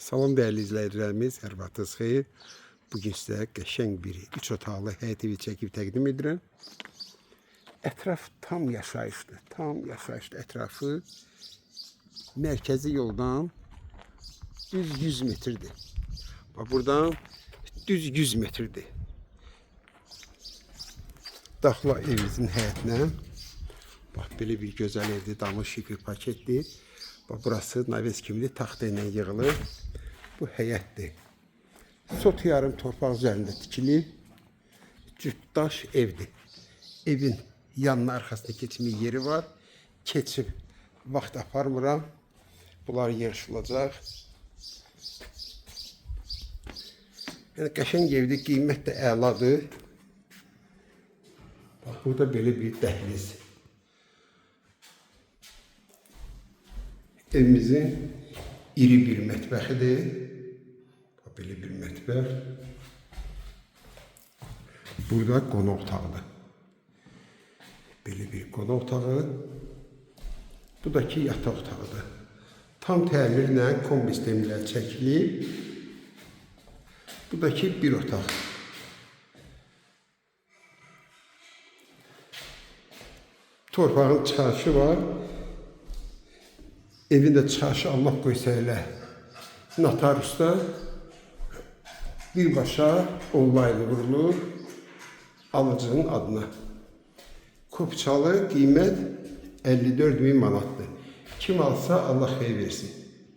Salam değerli izləyicilərimiz, hər vaxtınız xeyir. Bugün sizə qəşəng bir 3 otaqlı həyət evi çəkib təqdim edirəm. Ətraf tam yaşayışlı, ətrafı mərkəzi yoldan düz 100 metrdir. Bax, buradan düz 100 metrdir. Daxla evimizin həyətinə. Bax, belə bir gözəl evdir, damı şifi paketdir. Bax, burası naves kimidir, taxta ilə yığılır. Bu həyətdir. Sot yarım torpaq üzərində tikili cütdaş evdir. Evin yanına arxasında keçmək yeri var. Keçib vaxt aparmıram. Bunlar yığışılacaq. Yəni qəşəng evdir, qiymət də əladır. Bax, burada belə bir dəhliz. Evimizin iri bir mətbəxidir. Belə bir mətbəx. Burada qonaq otağıdır. Belə bir qonaq otağı. Bu da ki yataq otağıdır. Tam təmirlə kombi sistemlə çəkilib. Bu da ki bir otaq. Torpağın çıxarışı var. Evində çıxarışı Allah qoysa elə notariusda birbaşa online vurulur alıcının adına. Kopçalı qiymət 54.000 manatdır. Kim alsa Allah xeyir versin.